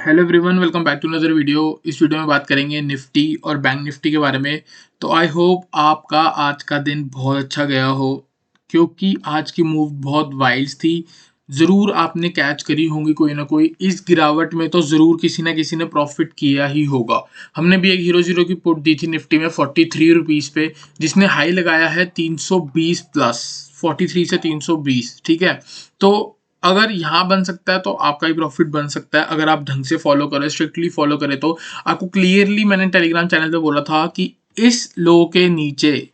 Hello everyone, welcome back to another video. इस video में बात करेंगे निफ्टी और बैंक निफ्टी के बारे में। तो आई होप आपका आज का दिन बहुत अच्छा गया हो, क्योंकि आज की मूव बहुत वाइल्ड थी। ज़रूर आपने कैच करी होंगी कोई ना कोई। इस गिरावट में तो ज़रूर किसी ना किसी ने प्रॉफिट किया ही होगा। हमने भी एक हीरो ज़ीरो की पुट दी थी निफ्टी में 43 रुपीज़ पे, जिसने हाई लगाया है 320 प्लस, 43 से 320। ठीक है, तो अगर यहाँ बन सकता है तो आपका भी प्रॉफिट बन सकता है, अगर आप ढंग से फॉलो करें, स्ट्रिक्टली फॉलो करें। तो आपको क्लियरली मैंने टेलीग्राम चैनल पे बोला था कि इस लो के नीचे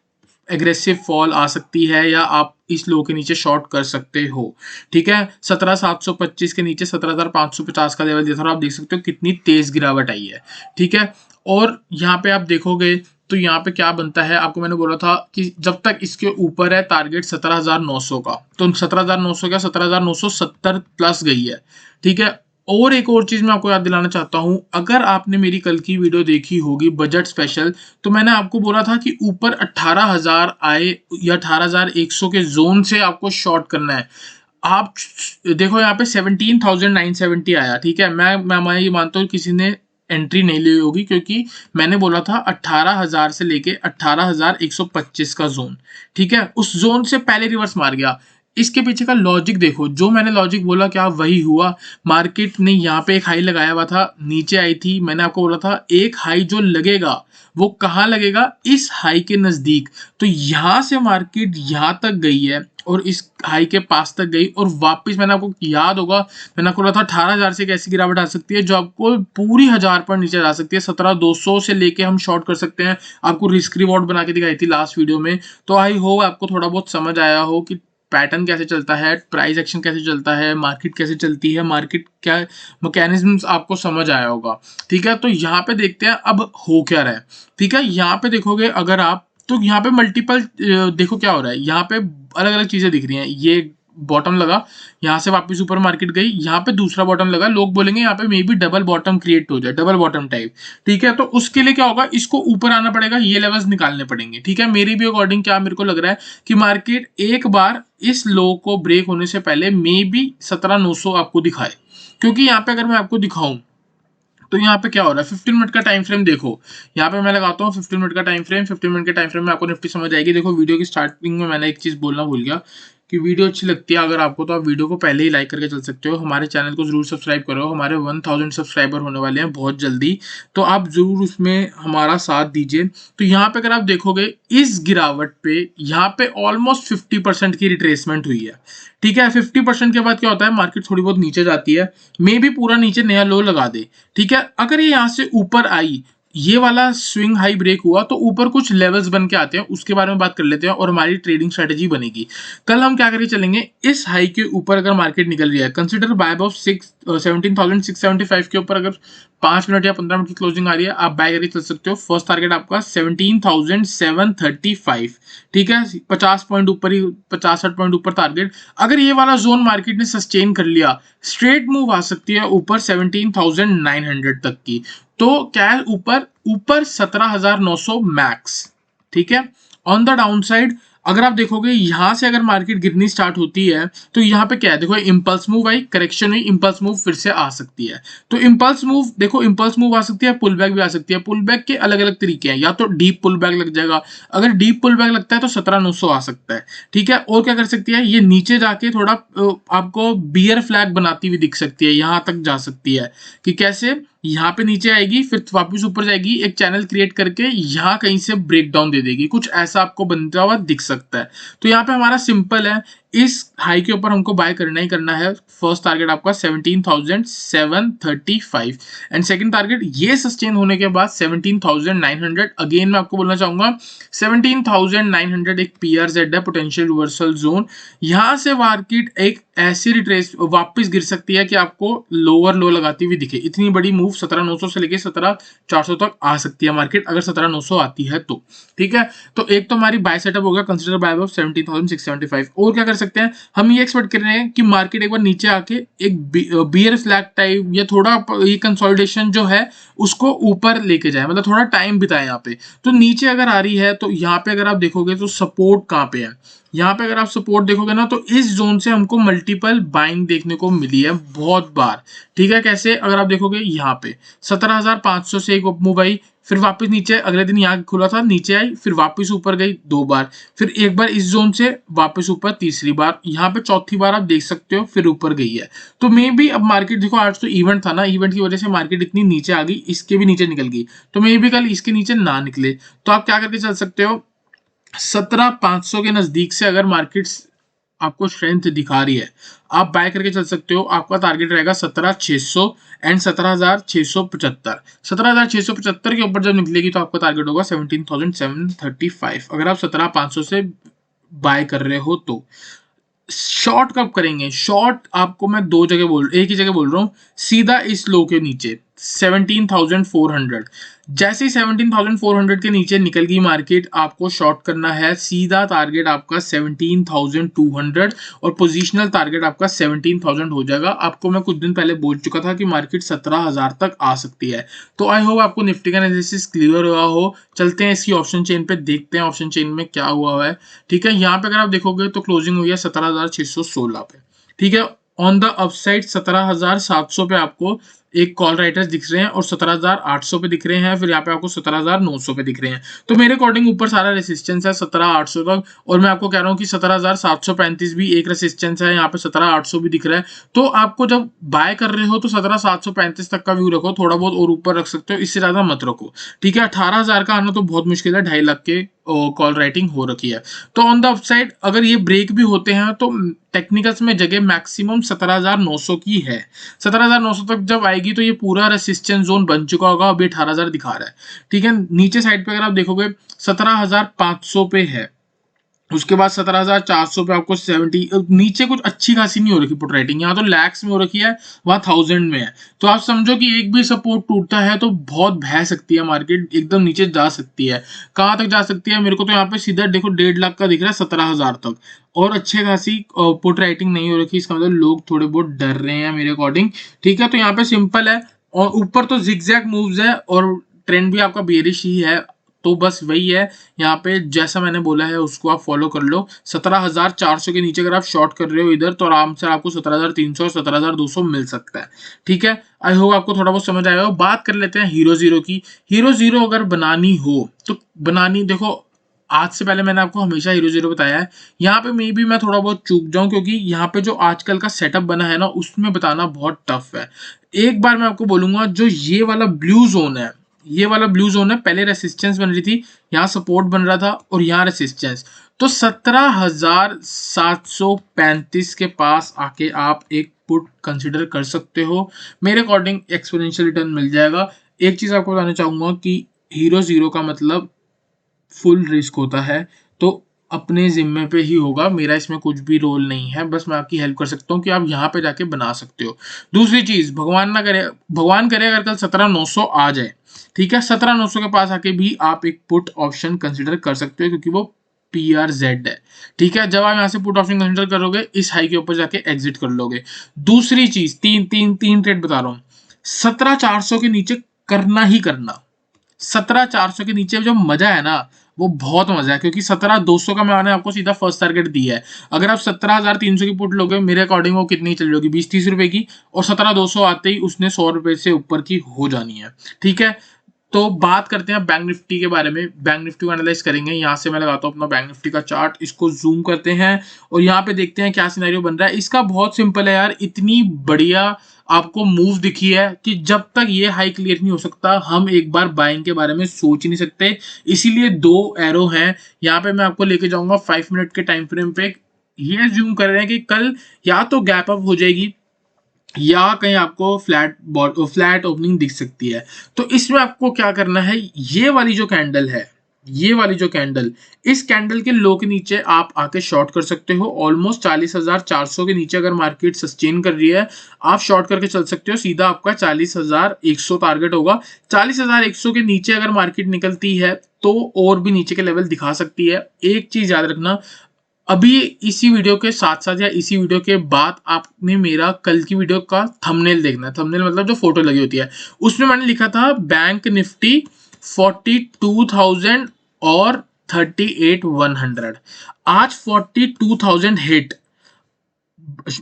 एग्रेसिव फॉल आ सकती है, या आप इस लो के नीचे शॉर्ट कर सकते हो। ठीक है, 17,725 के नीचे 17,550 का लेवल दिया था और आप देख सकते हो कितनी तेज गिरावट आई है। ठीक है, और यहाँ पे आप देखोगे तो यहाँ पे क्या बनता है, आपको मैंने बोला था कि जब तक इसके ऊपर है टारगेट 17,900 का, तो 17,900 का 17,970 प्लस गई है। ठीक है, और एक और चीज मैं आपको याद दिलाना चाहता हूं, अगर आपने मेरी कल की वीडियो देखी होगी बजट स्पेशल, तो मैंने आपको बोला था कि ऊपर 18,000 आए या 18,100 के जोन से आपको शॉर्ट करना है। आप देखो यहाँ पे 17,970 आया। ठीक है, मैं ये मानता हूँ किसी ने एंट्री नहीं ली होगी, क्योंकि मैंने बोला था 18,000 से लेके 18,125 का जोन। ठीक है, उस जोन से पहले रिवर्स मार गया। इसके पीछे का लॉजिक देखो, जो मैंने लॉजिक बोला क्या वही हुआ। मार्केट ने यहाँ पे एक हाई लगाया हुआ था, नीचे आई थी। मैंने आपको बोला था एक हाई जो लगेगा वो कहाँ लगेगा, इस हाई के नजदीक। तो यहाँ से मार्केट यहाँ तक गई है और इस हाई के पास तक गई, और वापस मैंने आपको याद होगा, मैंने आपको बोला था 18,000 से एक ऐसी गिरावट आ सकती है जो आपको पूरी 1,000 पर नीचे जा सकती है। 17,200 से लेके हम शॉर्ट कर सकते हैं। आपको रिस्क रिवॉर्ड बना के दिखाई थी लास्ट वीडियो में। तो आई होप आपको थोड़ा बहुत समझ आया हो कि पैटर्न कैसे चलता है, प्राइस एक्शन कैसे चलता है, मार्केट कैसे चलती है, मार्केट क्या मैकेनिज्म्स आपको समझ आया होगा। ठीक है, तो यहाँ पे देखते हैं अब हो क्या रहा है। ठीक है, यहाँ पे देखोगे अगर आप, तो यहाँ पे मल्टीपल देखो क्या हो रहा है। यहाँ पे अलग अलग चीजें दिख रही हैं। ये बॉटम लगा, यहाँ से वापस ऊपर मार्केट गई, यहाँ पे दूसरा बॉटम लगा। लोग बोलेंगे यहाँ पे may be double bottom create हो जाए, डबल बॉटम टाइप। ठीक है, तो उसके लिए क्या होगा, इसको ऊपर आना पड़ेगा, ये लेवल्स निकालने पड़ेंगे। ठीक है, मेरी भी अकॉर्डिंग क्या मेरे को लग रहा है कि मार्केट एक बार इस लो को ब्रेक होने से पहले मे बी 17,900 आपको दिखाए। क्योंकि यहाँ पे अगर मैं आपको दिखाऊं तो यहाँ पे क्या हो रहा है, 15 मिनट का टाइम फ्रेम देखो। यहाँ पे मैं लगाता हूँ 15 मिनट का टाइम फ्रेम। 15 मिनट के टाइम फ्रेम में आपको निफ्टी समझ आएगी। देखो, वीडियो की स्टार्टिंग में मैंने एक चीज बोलना भूल गया कि वीडियो अच्छी लगती है अगर आपको, तो आप वीडियो को पहले ही लाइक करके चल सकते हो। हमारे चैनल को जरूर सब्सक्राइब करो, हमारे 1000 सब्सक्राइबर होने वाले हैं बहुत जल्दी, तो आप जरूर उसमें हमारा साथ दीजिए। तो यहाँ पे अगर आप देखोगे इस गिरावट पे, यहाँ पे ऑलमोस्ट 50% की रिट्रेसमेंट हुई है। ठीक है, 50% के बाद क्या होता है, मार्केट थोड़ी बहुत नीचे जाती है, मे भी पूरा नीचे नया लो लगा दे। ठीक है, अगर ये यहाँ से ऊपर आई, ये वाला स्विंग हाई ब्रेक हुआ, तो ऊपर कुछ लेवल्स बन के आते हैं, उसके बारे में बात कर लेते हैं और हमारी ट्रेडिंग स्ट्रेटेजी बनेगी। कल हम क्या करके चलेंगे, इस हाई के ऊपर अगर मार्केट निकल रही है, कंसिडर बाय ऑफ 17,675 के ऊपर अगर 5 मिनट या 15 मिनट की क्लोजिंग आ रही है, आप बाय करके चल सकते हो। फर्स्ट टारगेट आपका 17,735। ठीक है, 50 पॉइंट ऊपर ही, 50-60 पॉइंट ऊपर टारगेट। अगर ये वाला जोन मार्केट ने सस्टेन कर लिया, स्ट्रेट मूव आ सकती है ऊपर 17,900 तक की। तो क्या है, ऊपर ऊपर 17,900 मैक्स। ठीक है, ऑन द डाउन साइड अगर आप देखोगे यहां से अगर मार्केट गिरनी स्टार्ट होती है, तो यहाँ पे क्या है, देखो इम्पल्स मूव आई, करेक्शन हुई, इम्पल्स मूव फिर से आ सकती है। तो इम्पल्स मूव देखो, इम्पल्स मूव आ सकती है, पुल बैक भी आ सकती है। पुल बैक के अलग अलग तरीके हैं, या तो डीप पुल बैक लग जाएगा। अगर डीप पुल बैक लगता है तो 17,900 आ सकता है। ठीक है, और क्या कर सकती है, ये नीचे जाके थोड़ा आपको बियर फ्लैग बनाती हुई दिख सकती है, यहां तक जा सकती है। कि कैसे, यहाँ पे नीचे आएगी, फिर वापस ऊपर जाएगी, एक चैनल क्रिएट करके यहाँ कहीं से ब्रेक डाउन दे देगी, कुछ ऐसा आपको बनता हुआ दिख सकता है। तो यहाँ पे हमारा सिंपल है, इस हाई के ऊपर हमको बाय करना ही करना है। फर्स्ट टारगेट आपका 17,735 एंड सेकंड टारगेट ये सस्टेन होने के बाद 17,900। अगेन मैं आपको बोलना चाहूंगा 17,900 एक पीआरजेड है, पोटेंशियल रिवर्सल जोन। यहाँ से मार्केट एक ऐसी रिट्रेस वापस गिर सकती है कि आपको लोअर लो लगाती हुई दिखे। इतनी बड़ी मूव 17,900 से लेके 17,400 तक आ सकती है मार्केट, अगर 17,900 आती है तो। ठीक है, तो एक तो हमारी बाय सेटअप होगा, कंसीडर बाय ऑफ 17,675। और क्या कर सकते हैं, हम ये एक्सपेक्ट कर रहे हैं कि मार्केट एक बार नीचे आके एक बियर फ्लैग टाइप या थोड़ा ये कंसोलिडेशन जो है उसको ऊपर लेके जाए, मतलब थोड़ा टाइम बिताए यहाँ पे। तो नीचे अगर आ रही है तो यहाँ पे अगर आप देखोगे तो सपोर्ट कहाँ पे है, यहाँ पे अगर आप सपोर्ट देखोगे ना तो इस जोन से हमको मल्टीपल बाइंग देखने को मिली है बहुत बार। ठीक है, कैसे? अगर आप देखोगे यहाँ पे 17,500 से एक मूव आई, फिर वापस नीचे, अगले दिन यहाँ खुला था, नीचे आई, फिर वापस ऊपर गई 2 बार, फिर एक बार इस जोन से वापस ऊपर तीसरी बार, यहाँ पे चौथी बार आप देख सकते हो फिर ऊपर गई है। तो मे बी अब मार्केट देखो, आज तो इवेंट था ना, इवेंट की वजह से मार्केट इतनी नीचे आ गई, इसके भी नीचे निकल गई, तो मे बी कल इसके नीचे ना निकले। तो आप क्या करके चल सकते हो, 17,500 के नजदीक से अगर मार्केट आपको स्ट्रेंथ दिखा रही है, आप बाय करके चल सकते हो। आपका टारगेट रहेगा 17,600 एंड 17,675। 17,675 के ऊपर जब निकलेगी तो आपका टारगेट होगा 17,735, अगर आप 17,500 से बाय कर रहे हो तो। शॉर्ट कब करेंगे? शॉर्ट आपको मैं एक ही जगह बोल रहा हूँ, सीधा इस लो के नीचे 17,400। जैसे ही 17,400 के नीचे निकल गई मार्केट, आपको शॉर्ट करना है। सीधा टारगेट आपका 17,200 और पोजीशनल टारगेट आपका 17,000 हो जाएगा। आपको मैं कुछ दिन पहले बोल चुका था कि मार्केट 17,000 तक आ सकती है। तो आई होप आपको निफ्टी का एनालिसिस क्लियर हुआ हो। चलते हैं इसकी ऑप्शन चेन पे, देखते हैं ऑप्शन चेन में क्या हुआ है। ठीक है, यहाँ पे अगर आप देखोगे तो क्लोजिंग हुई है 17,616 पे। ठीक है, ऑन द अपसाइड 17,700 पे आपको एक कॉल राइटर्स दिख रहे हैं और 17,800 पे दिख रहे हैं, फिर यहाँ पे आपको 17,900 पे दिख रहे हैं। तो मेरे अकॉर्डिंग ऊपर सारा रेसिस्टेंस है 17,800 तक, और मैं आपको कह रहा हूँ कि 17,735 भी एक रेसिस्टेंस है, यहाँ पे 17,800 भी दिख रहा है। तो आपको जब बाय कर रहे हो तो 17,735 तक का व्यू रखो, थोड़ा बहुत और ऊपर रख सकते हो, इससे ज्यादा मत रखो। ठीक है, 18,000 का आना तो बहुत मुश्किल है, 2.5 लाख के कॉल राइटिंग हो रखी है। तो ऑन द अपसाइड अगर ये ब्रेक भी होते हैं तो टेक्निकल्स में जगह मैक्सिमम 17,900 की है। 17,900 तक जब आएगी तो ये पूरा रेसिस्टेंस जोन बन चुका होगा, अभी 18,000 दिखा रहा है। ठीक है, नीचे साइड पे अगर आप देखोगे 17,500 पे है, उसके बाद 17,400 पे आपको 70, नीचे कुछ अच्छी खासी नहीं हो रखी पुट राइटिंग, यहाँ तो लैक्स में हो रखी है, वहाँ 1000 में है। तो आप समझो कि एक भी सपोर्ट टूटता है तो बहुत बह सकती है मार्केट, एकदम नीचे जा सकती है। कहाँ तक जा सकती है? मेरे को तो यहाँ पे सीधा देखो 1.5 लाख का दिख रहा है 17,000 तक, और अच्छे खासी पुट राइटिंग नहीं हो रखी, इसका मतलब लोग थोड़े बहुत डर रहे हैं मेरे अकॉर्डिंग। ठीक है, तो यहाँ पे सिंपल है, और ऊपर तो जिगजैग मूव्स है और ट्रेंड भी आपका बेरिश ही है। तो बस वही है, यहाँ पे जैसा मैंने बोला है उसको आप फॉलो कर लो। 17,400 के नीचे अगर आप शॉर्ट कर रहे हो इधर, तो आराम से आपको 17,300 और 17,200 मिल सकता है। ठीक है, आई होप आपको थोड़ा बहुत समझ आएगा। बात कर लेते हैं हीरो जीरो की। हीरो जीरो अगर बनानी हो तो बनानी, देखो आज से पहले मैंने आपको हमेशा हीरो जीरो बताया है। यहाँ पे मे बी मैं थोड़ा बहुत चूक जाऊं, क्योंकि यहाँ पे जो आजकल का सेटअप बना है ना, उसमें बताना बहुत टफ है। एक बार मैं आपको बोलूंगा, जो ये वाला ब्लू जोन है, ये वाला ब्लू जोन है, पहले रेसिस्टेंस बन रही थी, यहाँ सपोर्ट बन रहा था और यहाँ रेसिस्टेंस, तो 17,735 के पास आके आप एक पुट कंसिडर कर सकते हो। मेरे अकॉर्डिंग एक्सपोनेंशियल रिटर्न मिल जाएगा। एक चीज आपको बताना चाहूंगा कि हीरो जीरो का मतलब फुल रिस्क होता है, तो अपने जिम्मे पे ही होगा, मेरा इसमें कुछ भी रोल नहीं है, बस मैं आपकी हेल्प कर सकता हूँ कि आप यहाँ पे जाके बना सकते हो। दूसरी चीज, भगवान ना करे, भगवान करे अगर कल 17,900 आ जाए, ठीक है, 17,900 के पास आके भी आप एक पुट ऑप्शन कंसिडर कर सकते हो, क्योंकि वो PRZ है। ठीक है, जब आप यहाँ से पुट ऑप्शन कंसिडर करोगे, इस हाई के ऊपर जाके एग्जिट कर लोगे। दूसरी चीज, तीन ट्रेड बता रहा हूँ, 17,400 के नीचे करना ही करना। 17,400 के नीचे जो मजा है ना, वो बहुत मजा है, क्योंकि 17,200 का मैंने आपको सीधा फर्स्ट टारगेट दिया है। अगर आप 17,300 की पुट लोगे, मेरे अकॉर्डिंग वो कितनी चल जाएगी, 20-30 रुपए की, और 17,200 आते ही उसने 100 रुपए से ऊपर की हो जानी है। ठीक है, तो बात करते हैं बैंक निफ्टी के बारे में। बैंक निफ्टी को एनालाइज करेंगे। यहाँ से मैं लगाता हूँ अपना बैंक निफ्टी का चार्ट, इसको जूम करते हैं और यहाँ पे देखते हैं क्या सिनेरियो बन रहा है। इसका बहुत सिंपल है यार, इतनी बढ़िया आपको मूव दिखी है कि जब तक ये हाई क्लियर नहीं हो सकता, हम एक बार बाइंग के बारे में सोच ही नहीं सकते। इसीलिए 2 एरो हैं। यहाँ पे मैं आपको लेके जाऊंगा 5 मिनट के टाइम फ्रेम पे। ये जूम कर रहे हैं कि कल या तो गैप अप हो जाएगी या कहीं आपको फ्लैट ओपनिंग दिख सकती है। तो इसमें आपको क्या करना है, ये वाली जो कैंडल है, ये वाली जो कैंडल, इस कैंडल के लो के नीचे आप आके शॉर्ट कर सकते हो। ऑलमोस्ट 40,400 के नीचे अगर मार्केट सस्टेन कर रही है, आप शॉर्ट करके चल सकते हो। सीधा आपका 40,100 टारगेट होगा। 40,100 के नीचे अगर मार्केट निकलती है तो और भी नीचे के लेवल दिखा सकती है। एक चीज याद रखना, अभी इसी वीडियो के साथ साथ या इसी वीडियो के बाद आपने मेरा कल की वीडियो का थंबनेल देखना है। थंबनेल मतलब जो फोटो लगी होती है, उसमें मैंने लिखा था बैंक निफ्टी 42,000 और 38,100। आज 42,000 हिट।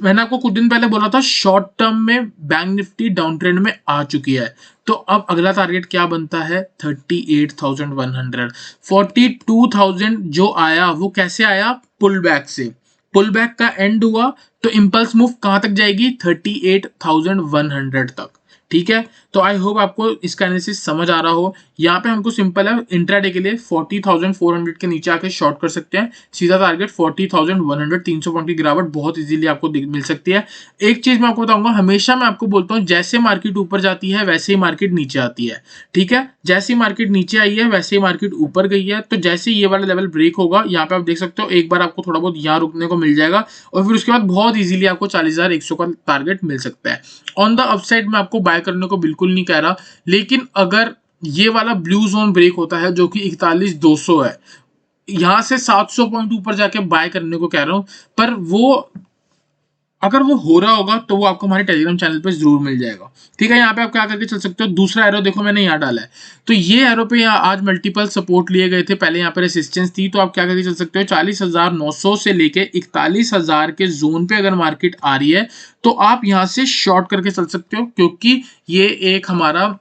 मैंने आपको कुछ दिन पहले बोला था शॉर्ट टर्म में बैंक निफ्टी डाउन ट्रेंड में आ चुकी है, तो अब अगला टारगेट क्या बनता है? 38,100। 42,000 जो आया वो कैसे आया? पुल बैक से। पुल बैक का एंड हुआ तो इंपल्स मूव कहां तक जाएगी? 38,100 तक। ठीक है, तो आई होप आपको इसका एनालिसिस समझ आ रहा हो। यहाँ पे हमको सिंपल है, इंट्राडे के लिए 40,400 के नीचे आके शॉर्ट कर सकते हैं, सीधा टारगेट 40,100। 300 पॉइंट की गिरावट बहुत इजीली आपको मिल सकती है। एक चीज मैं आपको बताऊंगा, हमेशा मैं आपको बोलता हूँ जैसे मार्केट ऊपर जाती है वैसे ही मार्केट नीचे आती है। ठीक है, जैसे ही मार्केट नीचे आई है वैसे ही मार्केट ऊपर गई है। तो जैसे ये वाला लेवल ब्रेक होगा, यहाँ पे आप देख सकते हो एक बार आपको थोड़ा बहुत यहाँ रुकने को मिल जाएगा और फिर उसके बाद बहुत इजीली आपको 40,100 का टारगेट मिल सकता है। ऑन द अपसाइड मैं आपको बाय करने को बिल्कुल नहीं कह रहा, लेकिन अगर ये वाला ब्लू जोन ब्रेक होता है जो कि 41,200 है, यहां से 700 पॉइंट ऊपर जाके बाय करने को कह रहा हूं, पर वो अगर वो हो रहा होगा तो वो आपको हमारे टेलीग्राम चैनल पे जरूर मिल जाएगा। ठीक है, यहाँ पे आप क्या करके चल सकते हो, दूसरा एरो देखो मैंने यहाँ डाला है, तो ये एरो पे यहाँ आज मल्टीपल सपोर्ट लिए गए थे, पहले यहाँ पे रेसिस्टेंस थी, तो आप क्या करके चल सकते हो 40,900 से लेके 41,000 के जोन पे अगर मार्केट आ रही है तो आप यहाँ से शॉर्ट करके चल सकते हो, क्योंकि ये एक हमारा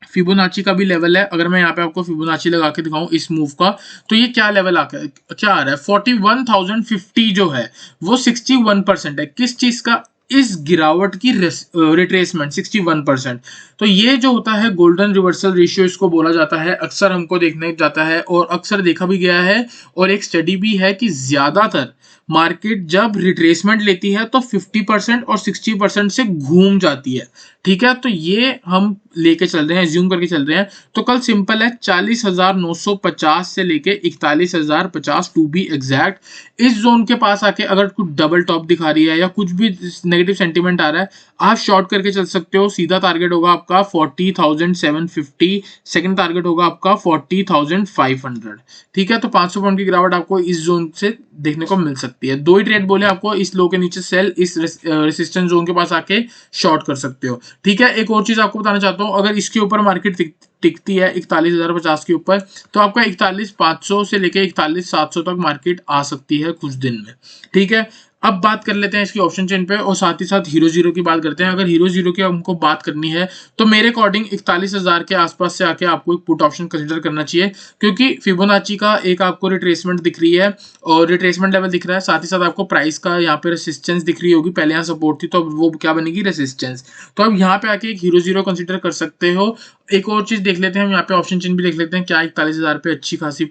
फिबोनाची का भी लेवल है। अगर मैं यहाँ पे आपको फिबोनाची लगा के दिखाऊं इस मूव का, तो ये क्या लेवल क्या आ रहा है? 41,050 जो है वो 61% है। किस चीज का? इस गिरावट की रिट्रेसमेंट 61%। तो ये जो होता है गोल्डन रिवर्सल रेशियो इसको बोला जाता है, अक्सर हमको देखने जाता है और अक्सर देखा भी गया है, और एक स्टडी भी है कि ज्यादातर मार्केट जब रिट्रेसमेंट लेती है तो 50% और 60% से घूम जाती है। ठीक है, तो ये हम लेके चल रहे हैं, ज्यूम करके चल रहे हैं। तो कल सिंपल है, 40,950 से लेके 41,050 टू बी एग्जैक्ट, इस जोन के पास आके अगर कुछ डबल टॉप दिखा रही है या कुछ भी नेगेटिव सेंटीमेंट आ रहा है, आप शॉर्ट करके चल सकते हो। सीधा टारगेट होगा आपका 40,750, सेकंड टारगेट होगा आपका 40,500। ठीक है, तो 500 पॉइंट की गिरावट आपको इस जोन से देखने को मिल सकती है। दो ही ट्रेड बोले आपको, इस लो के नीचे सेल, इस रेसिस्टेंस जोन के पास आके शॉर्ट कर सकते हो। ठीक है, एक और चीज आपको बताना चाहता हूँ, अगर इसके ऊपर मार्केट टिकती है 41,050 के ऊपर, तो आपका 41,500 से लेके 41,700 तक मार्केट आ सकती है कुछ दिन में। ठीक है, अब बात कर लेते हैं इसकी ऑप्शन चेन पे और साथ ही साथ हीरो जीरो की बात करते हैं। अगर हीरो जीरो की हमको बात करनी है तो मेरे अकॉर्डिंग 41,000 के आसपास से आके आपको एक पुट ऑप्शन कंसीडर करना चाहिए, क्योंकि फिबोनाची का एक आपको रिट्रेसमेंट दिख रही है और रिट्रेसमेंट लेवल दिख रहा है, साथ ही साथ आपको प्राइस का यहाँ पे रेसिस्टेंस दिख रही होगी। पहले यहाँ सपोर्ट थी तो अब वो क्या बनेगी? रेसिस्टेंस। तो अब यहाँ पे आके एक हीरो जीरो कंसीडर कर सकते हो। एक और चीज देख लेते हैं हम यहाँ पे, ऑप्शन चेन भी देख लेते हैं, क्या 41,000 पे अच्छी खासी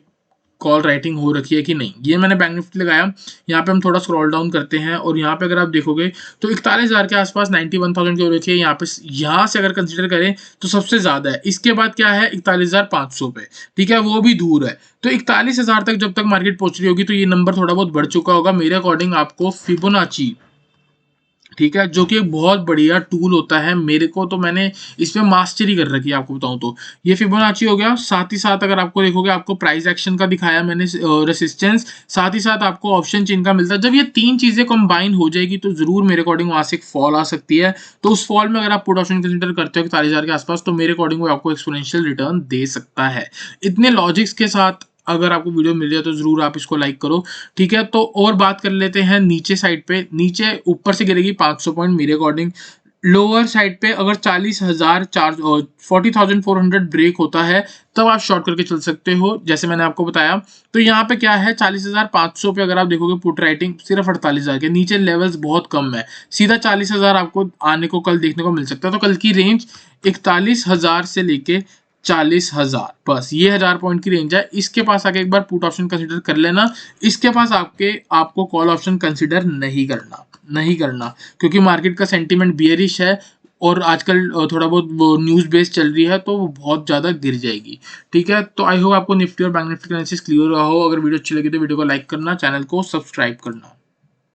कॉल राइटिंग हो रखी है कि नहीं। ये मैंने बैंक निफ्टी लगाया, यहाँ पे हम थोड़ा स्क्रॉल डाउन करते हैं और यहाँ पे अगर आप देखोगे तो 41,000 के आसपास 91,000 की हो रखी है। यहाँ पे यहाँ से अगर कंसीडर करें तो सबसे ज्यादा है। इसके बाद क्या है? 41,500 पे। ठीक है, वो भी दूर है। तो 41,000 तक जब तक मार्केट पहुंच रही होगी तो ये नंबर थोड़ा बहुत बढ़ चुका होगा। मेरे अकॉर्डिंग आपको फिबोनाची, ठीक है, जो कि एक बहुत बढ़िया टूल होता है, मेरे को तो मैंने इस पे मास्टरी कर रखी है आपको बताऊं तो। ये फिबोनाची हो गया, साथ ही साथ अगर आपको देखोगे आपको प्राइस एक्शन का दिखाया मैंने, रेसिस्टेंस, साथ ही साथ आपको ऑप्शन चेन का मिलता है। जब ये तीन चीजें कंबाइन हो जाएगी तो जरूर मेरे अकॉर्डिंग वहां से एक फॉल आ सकती है। तो उस फॉल में अगर आप पुट ऑप्शन कंसिडर करते हो 40,000 के आसपास, तो मेरे अकॉर्डिंग वो आपको एक्सपोनेंशियल रिटर्न दे सकता है। इतने लॉजिक्स के साथ अगर आपको वीडियो मिल जाए तो जरूर आप इसको लाइक करो। ठीक है, तो और बात कर लेते हैं नीचे साइड पे। नीचे ऊपर से गिरेगी 500 पॉइंट मेरे अकॉर्डिंग। लोअर साइड पे अगर 40,400 ब्रेक होता है तब आप शॉर्ट करके चल सकते हो, जैसे मैंने आपको बताया। तो यहाँ पे क्या है, 40,500 पे अगर आप देखोगे पुट राइटिंग सिर्फ 48,000 के नीचे, लेवल्स बहुत कम है। सीधा 40,000 आपको आने को कल देखने को मिल सकता है। तो कल की रेंज 41,000 से लेके 40,000, बस ये 1000 पॉइंट की रेंज है। इसके पास आके एक बार पुट ऑप्शन कंसीडर कर लेना। इसके पास आपको कॉल ऑप्शन कंसीडर नहीं करना, क्योंकि मार्केट का सेंटीमेंट बियरिश है और आजकल थोड़ा बहुत न्यूज बेस्ड चल रही है, तो वो बहुत ज्यादा गिर जाएगी। ठीक है, तो आई होप आपको निफ्टी और बैंक निफ्टी का एनालिसिस क्लियर रहा हो। अगर वीडियो अच्छी लगी तो वीडियो को लाइक करना, चैनल को सब्सक्राइब करना।